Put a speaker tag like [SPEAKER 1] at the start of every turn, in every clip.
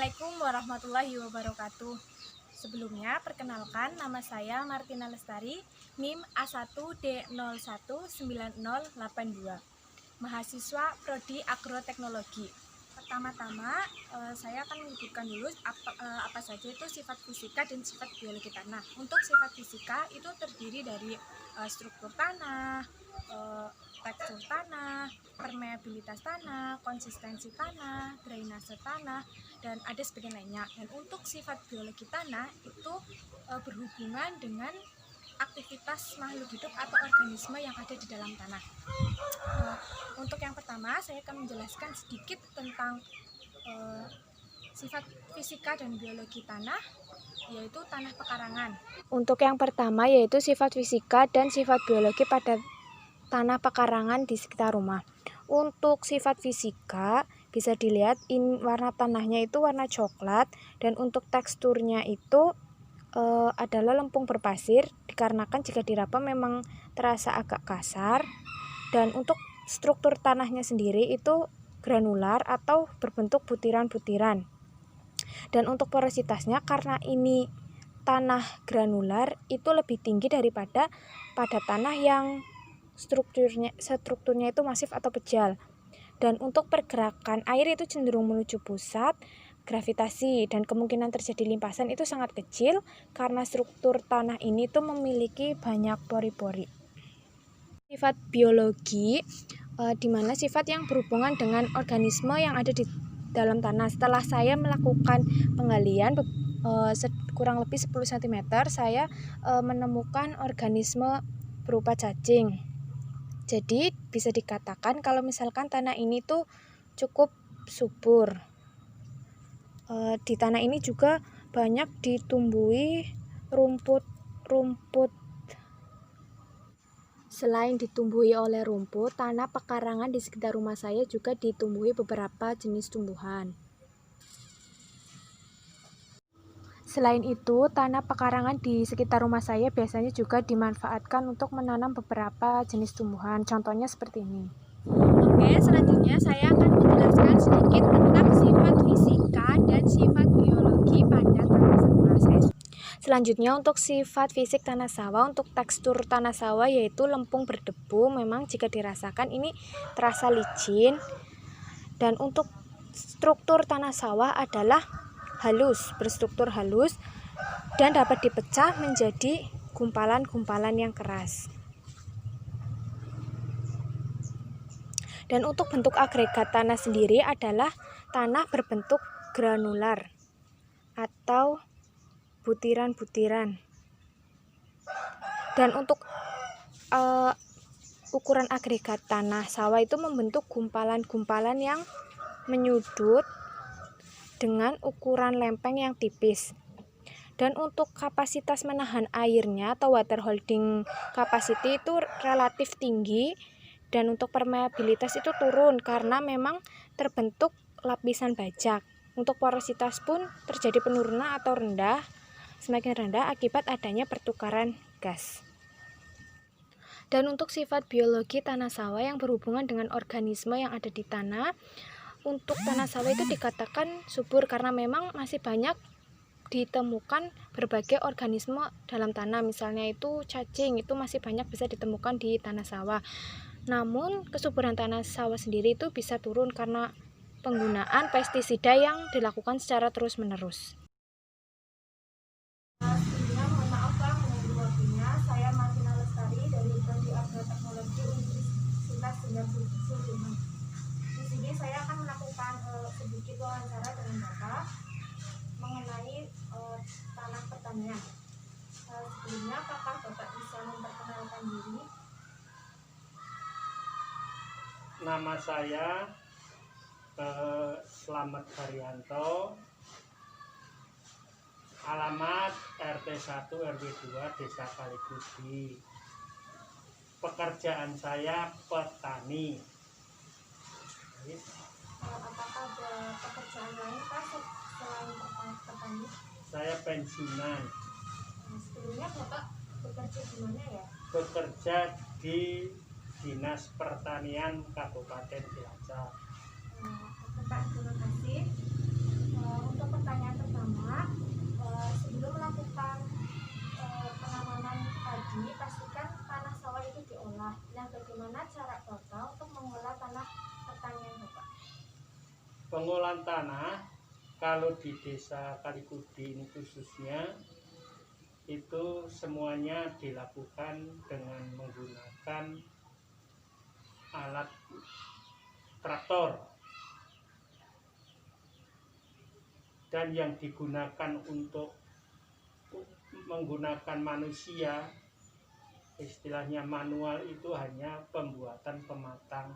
[SPEAKER 1] Assalamualaikum warahmatullahi wabarakatuh. Sebelumnya, perkenalkan nama saya Martina Lestari, NIM A1D019082, mahasiswa Prodi Agroteknologi. Pertama-tama, saya akan menyebutkan dulu apa saja itu sifat fisika dan sifat biologi tanah. Untuk sifat fisika itu terdiri dari struktur tanah, tekstur tanah, permeabilitas tanah, konsistensi tanah, drainase tanah, dan ada sebagian lainnya. Dan untuk sifat biologi tanah itu berhubungan dengan aktivitas makhluk hidup atau organisme yang ada di dalam tanah. Untuk yang pertama, saya akan menjelaskan sedikit tentang sifat fisika dan biologi tanah, yaitu tanah pekarangan. Untuk yang pertama yaitu sifat fisika dan sifat biologi pada tanah pekarangan di sekitar rumah. Untuk sifat fisika bisa dilihat warna tanahnya itu warna coklat, dan untuk teksturnya itu adalah lempung berpasir, dikarenakan jika diraba memang terasa agak kasar. Dan untuk struktur tanahnya sendiri itu granular atau berbentuk butiran-butiran. Dan untuk porositasnya, karena ini tanah granular, itu lebih tinggi daripada pada tanah yang strukturnya itu masif atau pejal. Dan untuk pergerakan air itu cenderung menuju pusat gravitasi, dan kemungkinan terjadi limpasan itu sangat kecil karena struktur tanah ini tuh memiliki banyak pori-pori. Sifat biologi di mana sifat yang berhubungan dengan organisme yang ada di dalam tanah. Setelah saya melakukan penggalian kurang lebih 10 cm, saya menemukan organisme berupa cacing. Jadi bisa dikatakan kalau misalkan tanah ini tuh cukup subur. Di tanah ini juga banyak ditumbuhi rumput. Selain ditumbuhi oleh rumput, tanah pekarangan di sekitar rumah saya juga ditumbuhi beberapa jenis tumbuhan. Selain itu, tanah pekarangan di sekitar rumah saya biasanya juga dimanfaatkan untuk menanam beberapa jenis tumbuhan. Contohnya seperti ini. Oke, selanjutnya saya akan menjelaskan sedikit tentang sifat fisika dan sifat biologi pada tanah sawah. Selanjutnya untuk sifat fisik tanah sawah, untuk tekstur tanah sawah yaitu lempung berdebu, memang jika dirasakan ini terasa licin. Dan untuk struktur tanah sawah adalah halus, berstruktur halus, dan dapat dipecah menjadi gumpalan-gumpalan yang keras. Dan untuk bentuk agregat tanah sendiri adalah tanah berbentuk granular atau butiran-butiran. Dan untuk ukuran agregat tanah sawah itu membentuk gumpalan-gumpalan yang menyudut dengan ukuran lempeng yang tipis. Dan untuk kapasitas menahan airnya atau water holding capacity itu relatif tinggi, dan untuk permeabilitas itu turun karena memang terbentuk lapisan bajak. Untuk porositas pun terjadi penurunan atau semakin rendah akibat adanya pertukaran gas. Dan untuk sifat biologi tanah sawah yang berhubungan dengan organisme yang ada di tanah, untuk tanah sawah itu dikatakan subur karena memang masih banyak ditemukan berbagai organisme dalam tanah. Misalnya itu cacing, itu masih banyak bisa ditemukan di tanah sawah. Namun kesuburan tanah sawah sendiri itu bisa turun karena penggunaan pestisida yang dilakukan secara terus-menerus. Sebelumnya mohon maaf Pak mengganggu waktunya. Saya Martina Lestari dari Prodi Agroteknologi Universitas Sudirman. Di sini saya akan melakukan sedikit wawancara dengan Bapak mengenai tanah pertanian. Sebelumnya apakah Bapak bisa memperkenalkan diri?
[SPEAKER 2] Nama saya Slamet Haryanto, alamat RT 1 RW 2 Desa Kalikudi. Pekerjaan saya petani.
[SPEAKER 1] Apakah ada pekerjaan lain Pak selain petani?
[SPEAKER 2] Saya pensiunan.
[SPEAKER 1] Sebelumnya Bapak bekerja di mana ya?
[SPEAKER 2] Bekerja di Dinas Pertanian Kabupaten Cilacap.
[SPEAKER 1] Pak, terima kasih. Untuk pertanyaan pertama, sebelum melakukan penanaman padi, pastikan tanah sawah itu diolah. Nah, bagaimana cara Bapak untuk mengolah tanah pertanian Bapak?
[SPEAKER 2] Pengolahan tanah kalau di desa Kalikudi ini khususnya itu semuanya dilakukan dengan menggunakan alat traktor, dan yang digunakan untuk menggunakan manusia, istilahnya manual, itu hanya pembuatan pematang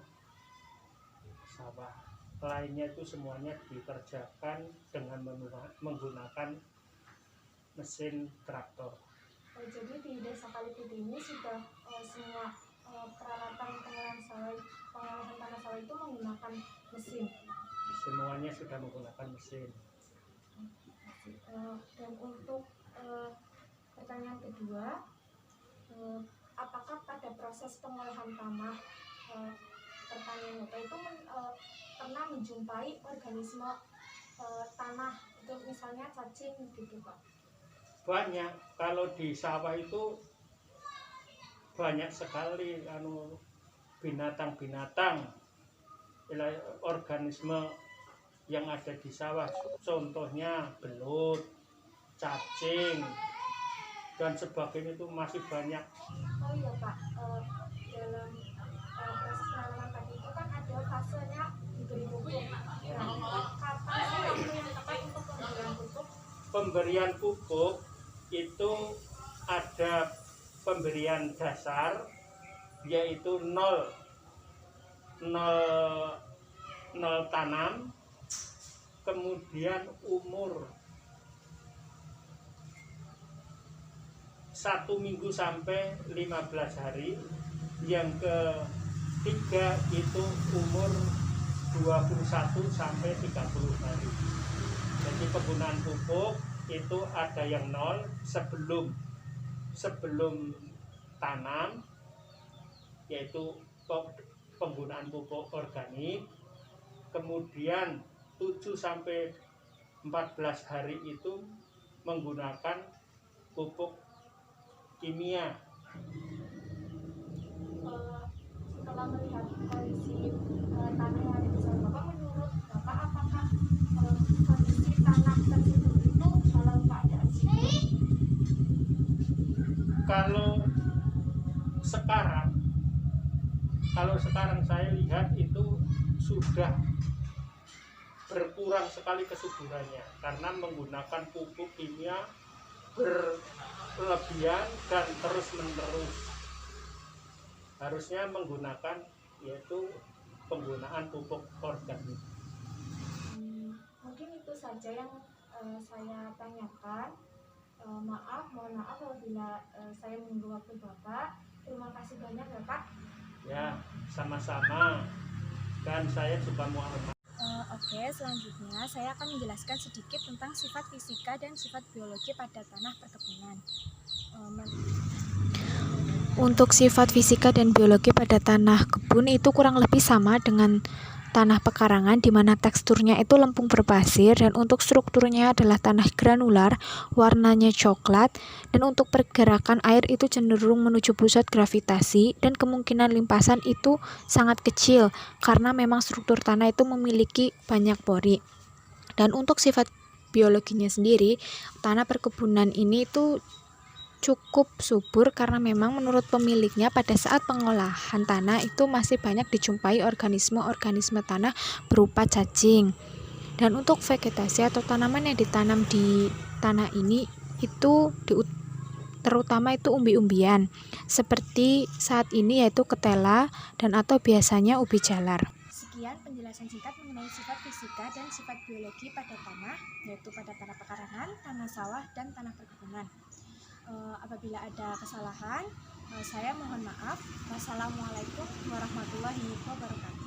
[SPEAKER 2] sawah. Lainnya itu semuanya dikerjakan dengan menggunakan mesin traktor.
[SPEAKER 1] Jadi di desa Kalikudi ini sudah semua peralatan pengolahan tanah sawah itu menggunakan mesin.
[SPEAKER 2] Semuanya sudah menggunakan mesin.
[SPEAKER 1] Dan untuk pertanyaan kedua, apakah pada proses pengolahan tanah pertanian Bapak itu pernah menjumpai organisme tanah itu, misalnya cacing gitu Pak?
[SPEAKER 2] Banyak. Kalau di sawah itu banyak sekali binatang-binatang, organisme yang ada di sawah. Contohnya belut, cacing, dan sebagainya, itu masih banyak.
[SPEAKER 1] Oh iya Pak, dalam proses penanaman padi itu kan ada fasenya diberi pupuk. Nah, itu kapan sih waktu yang tepat untuk pemberian pupuk?
[SPEAKER 2] Pemberian pupuk itu ada pemberian dasar, yaitu 0 tanam, kemudian umur 1 minggu sampai 15 hari, yang ketiga itu umur 21 sampai 30 hari. Jadi penggunaan pupuk itu ada yang 0 sebelum tanam, yaitu penggunaan pupuk organik. Kemudian 7 sampai 14 hari itu menggunakan pupuk kimia.
[SPEAKER 1] Setelah melihat kondisi tanah yang ada di sawah Bapak, menurut Bapak apakah kondisi tanah tersebut itu dalam keadaan subur?
[SPEAKER 2] Kalau sekarang saya lihat itu sudah berkurang sekali kesuburannya karena menggunakan pupuk kimia berlebihan dan terus-menerus. Harusnya menggunakan yaitu penggunaan pupuk organik.
[SPEAKER 1] Mungkin itu saja yang saya tanyakan. Mohon maaf apabila saya mengganggu waktu Bapak. Terima kasih banyak ya Pak.
[SPEAKER 2] Ya, sama-sama. Dan saya juga mohon maaf.
[SPEAKER 1] Oke, selanjutnya saya akan menjelaskan sedikit tentang sifat fisika dan sifat biologi pada tanah perkebunan. Untuk sifat fisika dan biologi pada tanah kebun itu kurang lebih sama dengan tanah pekarangan, di mana teksturnya itu lempung berpasir, dan untuk strukturnya adalah tanah granular, warnanya coklat, dan untuk pergerakan air itu cenderung menuju pusat gravitasi, dan kemungkinan limpasan itu sangat kecil karena memang struktur tanah itu memiliki banyak pori. Dan untuk sifat biologinya sendiri, tanah perkebunan ini itu cukup subur karena memang menurut pemiliknya pada saat pengolahan tanah itu masih banyak dijumpai organisme-organisme tanah berupa cacing. Dan untuk vegetasi atau tanaman yang ditanam di tanah ini itu terutama itu umbi-umbian seperti saat ini yaitu ketela dan atau biasanya ubi jalar. Sekian penjelasan singkat mengenai sifat fisika dan sifat biologi pada tanah, yaitu pada tanah pekarangan, tanah sawah, dan tanah perkebunan. Apabila ada kesalahan, saya mohon maaf. Wassalamualaikum warahmatullahi wabarakatuh.